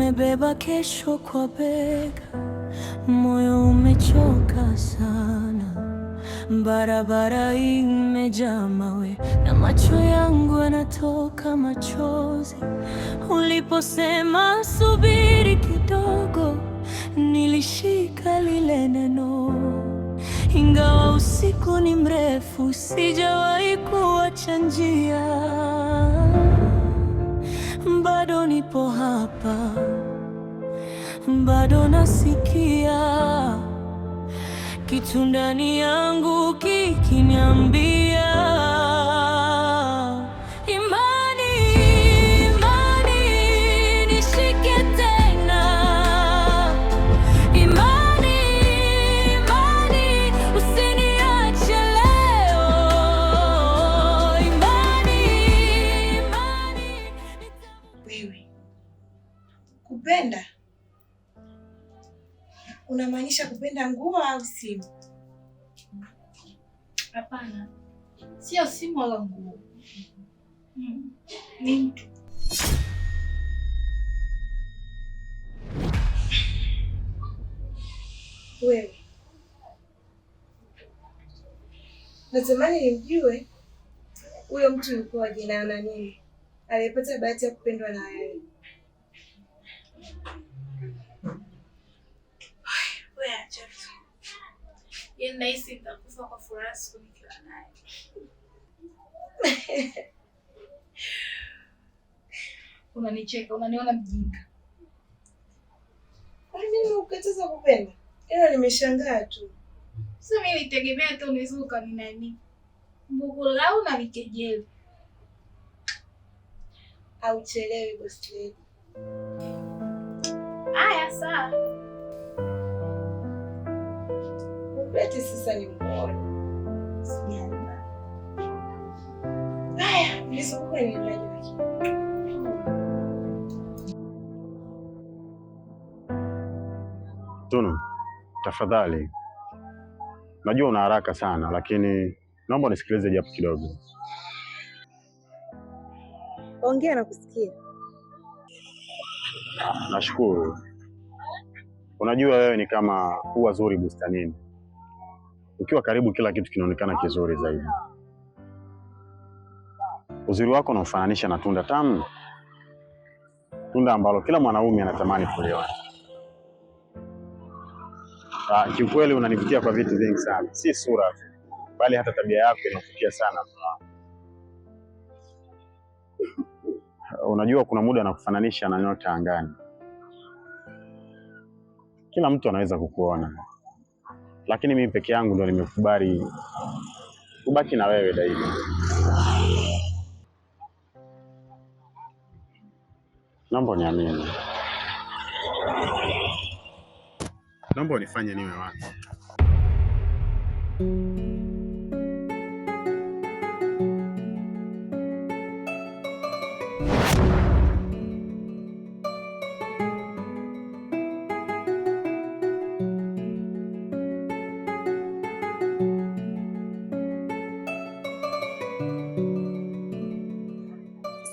nimebeba kesho kwa bega, moyo umechoka sana. Barabara imejaa mawe na macho yangu yanatoka machozi. Uliposema subiri kidogo, nilishika lile neno. Ingawa usiku ni mrefu, sijawahi kuacha njia. Bado nipo hapa, bado nasikia kitu ndani yangu kikiniambia, imani, imani, nishike tena. Imani, imani, usiniache leo. Imani, imani. Wewe kupenda unamaanisha kupenda nguo au simu? Hapana, sio simu wala nguo. Ni mtu. Wewe natamani nimjue huyo mtu ulikuwa jina na nini, aliyepata bahati ya kupendwa na wewe. Wewe acha tu. Yeye nahisi nitakufa kwa furaha siku nikiwa naye. Unanicheka, unaniona mjinga. Kwa nini ukataka kupenda? Ila nimeshangaa tu. Sasa mimi nitegemea tu unizuka ni nani? Mbugulau na vikejeli. Hauchelewi boss lady. Aya, sawa. Eti sasa ni muone. Sijana. Haya, nisukuke ni nani lakini. Tunu, tafadhali. Najua una haraka sana, lakini naomba unisikilize japo kidogo. Ongea na kusikia. Nashukuru. Unajua wewe ni kama ua zuri bustanini. Ukiwa karibu kila kitu kinaonekana kizuri zaidi. Uzuri wako unaufananisha na tunda tamu. Tunda ambalo kila mwanaume anatamani kuliona. Kiukweli unanivutia kwa vitu vingi sana. Si sura tu, bali hata tabia yako inavutia sana. Unajua kuna muda nakufananisha na nyota angani. Kila mtu anaweza kukuona, lakini mimi peke yangu ndo nimekubali kubaki na wewe daima. Naomba uniamini. Naomba unifanye niwe wako.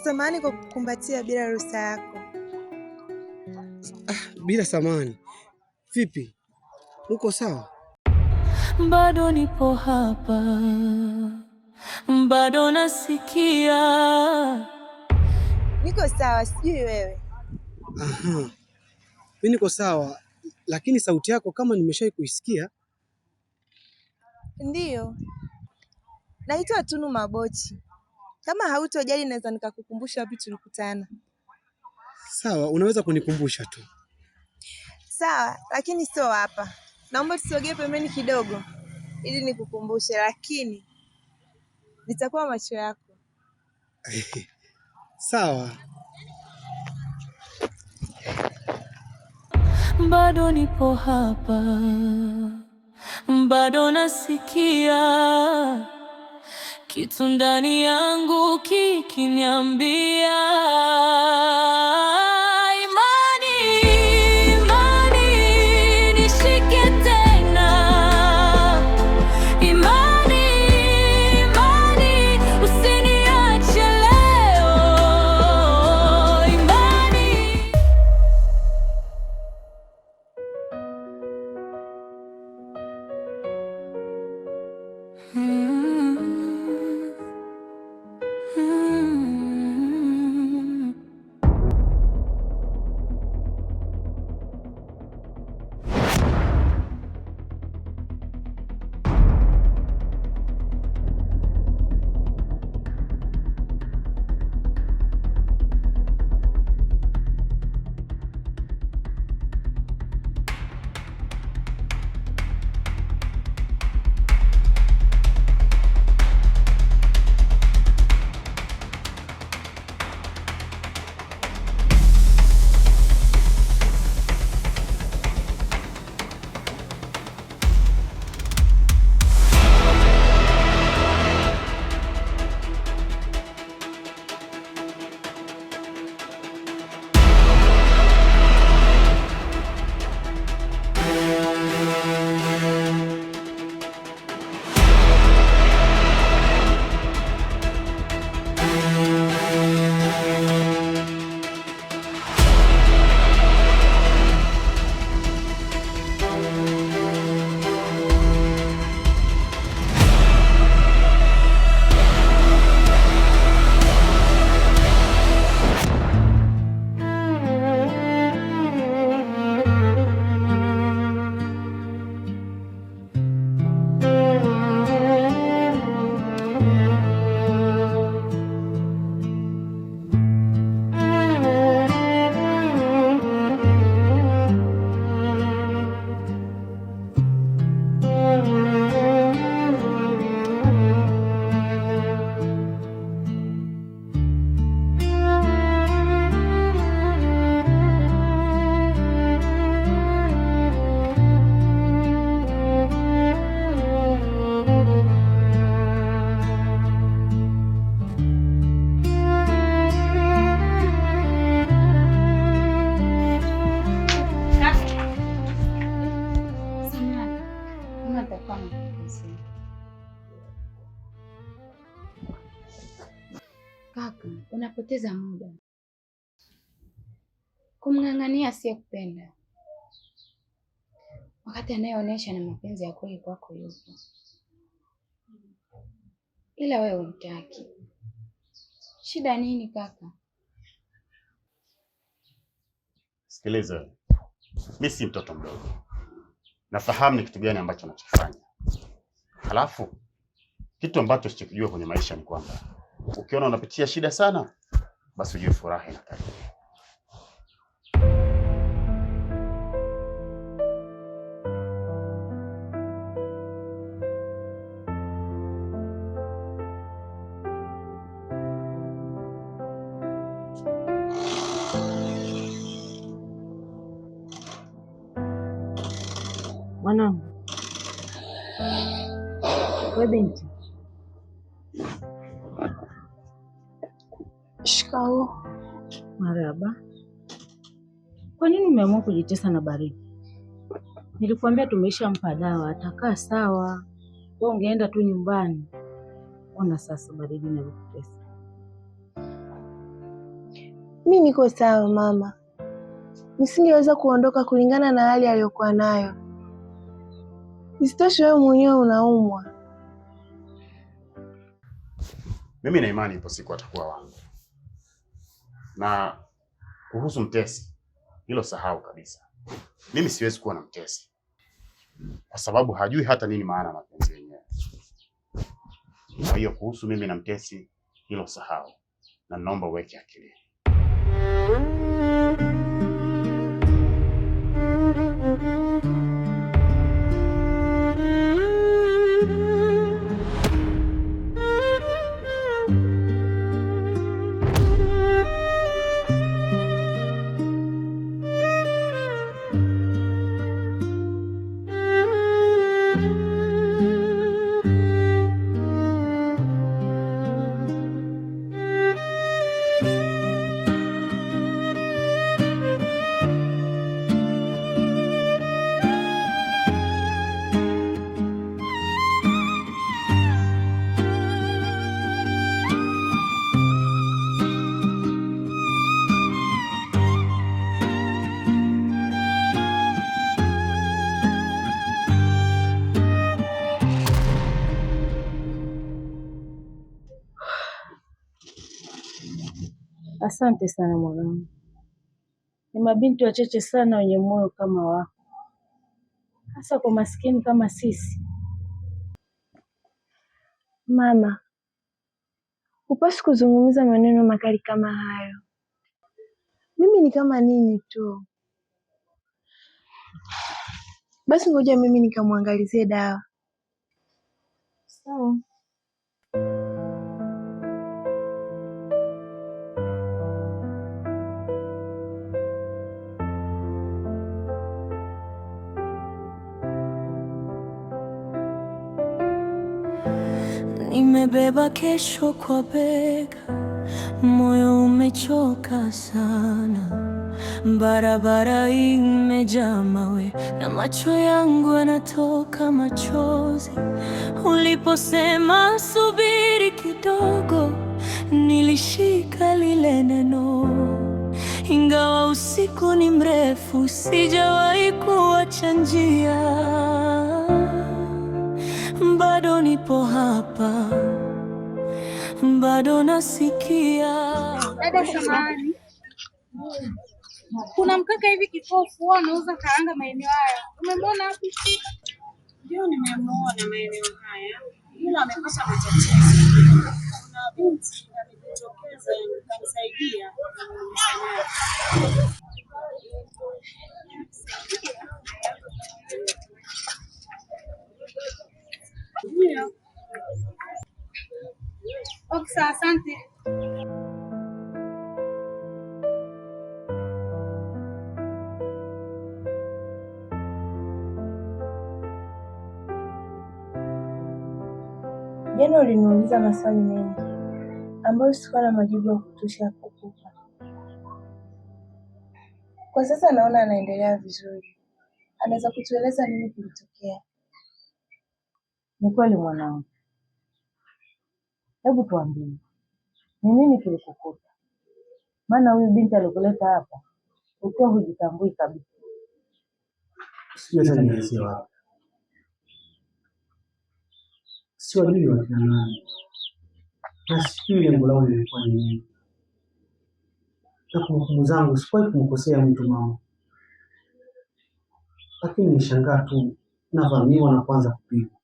Samahani kwa kukumbatia bila ruhusa yako. Bila samahani. Vipi? Uko sawa? Bado nipo hapa, bado nasikia. Niko sawa, sijui wewe. Aha. Mimi niko sawa, lakini sauti yako kama nimeshawahi kuisikia. Ndiyo. Naitwa Tunu Mabochi. Kama hautojali naweza nikakukumbusha wapi tulikutana. Sawa, unaweza kunikumbusha tu. Sawa, lakini sio hapa. Naomba tusogee pembeni kidogo ili nikukumbushe, lakini nitakuwa macho yako. Sawa. Bado nipo hapa, bado nasikia kitu ndani yangu kikiniambia, imani, imani, nishike tena. Imani, imani, usiniache leo. Imani. Kaka, unapoteza muda kumng'ang'ania asiyekupenda, wakati anayeonyesha na mapenzi ya kweli kwako yupo, ila wewe humtaki. Shida nini kaka? Sikiliza, mimi si mtoto mdogo, nafahamu ni kitu gani ambacho nachofanya. Halafu kitu ambacho sichokijua kwenye maisha ni kwamba ukiona unapitia shida sana, basi ujue furaha inakaribia. Mwanangu, we binti. Shikamoo. Marahaba. Kwa nini umeamua kujitesa na baridi? Nilikwambia tumeishampa dawa, atakaa sawa. Wewe ungeenda tu nyumbani. Ona sasa baridi inakutesa. Mimi niko sawa mama, nisingeweza kuondoka kulingana na hali aliyokuwa nayo. Isitoshe wewe mwenyewe unaumwa. Mimi na imani ipo siku atakuwa wangu. Na kuhusu Mtesi, hilo sahau kabisa. Mimi siwezi kuwa na Mtesi, kwa sababu hajui hata nini maana ya mapenzi yenyewe. Kwa hiyo kuhusu mimi na Mtesi, hilo sahau, na naomba uweke akili. Asante sana mwanangu. Ni mabinti wachache sana wenye moyo kama wako, hasa kwa maskini kama sisi. Mama, hupaswi kuzungumza maneno makali kama hayo. Mimi ni kama ninyi tu. Basi ngoja mimi nikamwangalizie dawa. Sawa. Nimebeba kesho kwa bega, moyo umechoka sana. Barabara imejaa mawe na macho yangu yanatoka machozi. Uliposema subiri kidogo, nilishika lile neno. Ingawa usiku ni mrefu, sijawahi kuacha njia. Bado nipo hapa, bado nasikia. Dada samahani, kuna mkaka hivi kipofu wao anauza karanga maeneo haya, umemwona hapo? Ndio, nimemuona maeneo haya, ila amekosa matatizo. Kuna binti amejitokeza kumsaidia. Ndio. Okay, asante. Jana uliniuliza maswali mengi ambayo sikuwa na majibu ya kutosha kukupa. Kwa sasa naona anaendelea vizuri. Anaweza kutueleza nini kilitokea? Ni kweli mwanangu. Hebu tuambie, Ni nini kilikukuta? Maana huyu binti alikuleta hapa ukiwa hujitambui kabisa. Sijui hata nianzie wapi. Siwajui wakina nani. Na sijui lengo lao lilikuwa ni nini. Na kumbukumbu zangu sikuwahi kumkosea mtu mama. Lakini nishangaa tu navamiwa na kuanza kupigwa.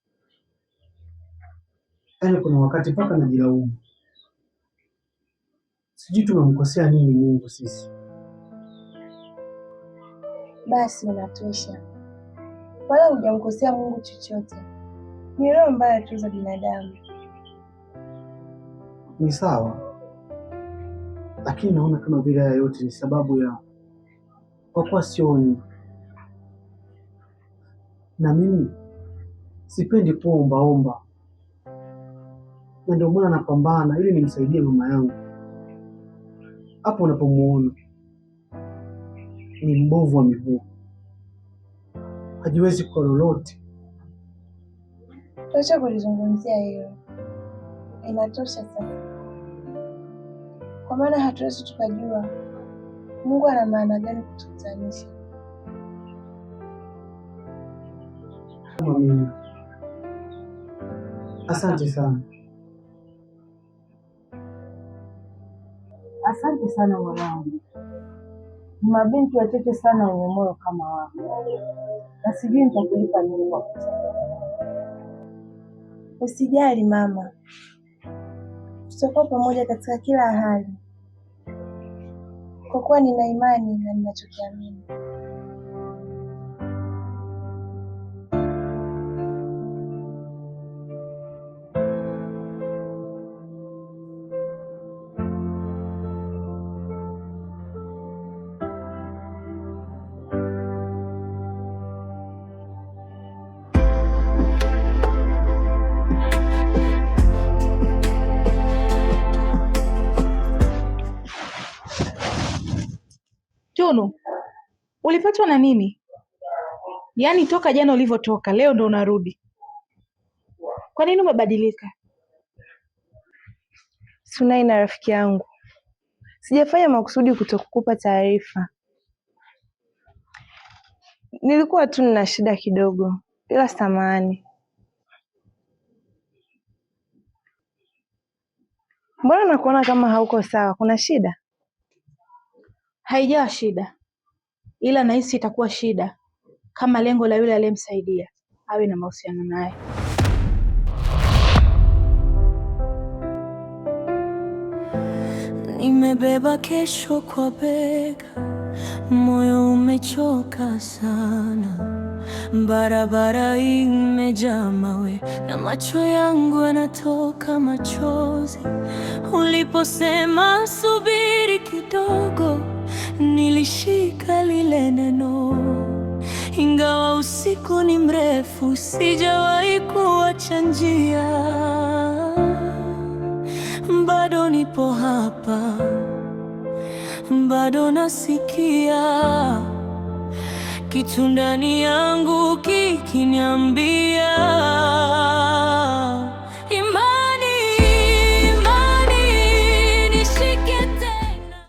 Yaani kuna wakati mpaka najilaumu. Sijui tumemkosea nini Mungu sisi. Basi unatosha. Wala hujamkosea Mungu chochote. Ni roho mbaya tu za binadamu. Ni sawa. Lakini naona kama vile haya yote ni sababu ya kwa kuwa sioni. Na mimi sipendi kuombaomba. Na ndio maana napambana ili nimsaidie mama yangu. Hapo unapomuona ni mbovu wa miguu. Hajiwezi kwa lolote. Tosha kulizungumzia hilo. Inatosha sasa. Kwa maana hatuwezi tukajua Mungu ana maana gani kutukutanisha. Mami, asante sana. Asante sana mwanangu. Ni mabinti wachache sana wenye moyo kama wako. Na sijui nitakulipa nini kwa kusaidia. Usijali mama. Tutakuwa pamoja katika kila hali. Kwa kuwa nina imani na ninachokiamini. Tunu, ulipatwa na nini? Yaani toka jana ulivyotoka, leo ndo unarudi. Kwa nini umebadilika? Sunai na rafiki yangu. Sijafanya makusudi kutokukupa taarifa. Nilikuwa tu nina shida kidogo, ila samahani. Mbona nakuona kama hauko sawa? Kuna shida? Haijawa shida, ila nahisi itakuwa shida kama lengo la yule aliyemsaidia awe na mahusiano naye. Nimebeba kesho kwa bega, moyo umechoka sana. Barabara imejaa mawe na macho yangu yanatoka machozi. Uliposema subiri kidogo, nilishika lile neno. Ingawa usiku ni mrefu, sijawahi kuacha njia. Bado nipo hapa, bado nasikia kitu ndani yangu kikiniambia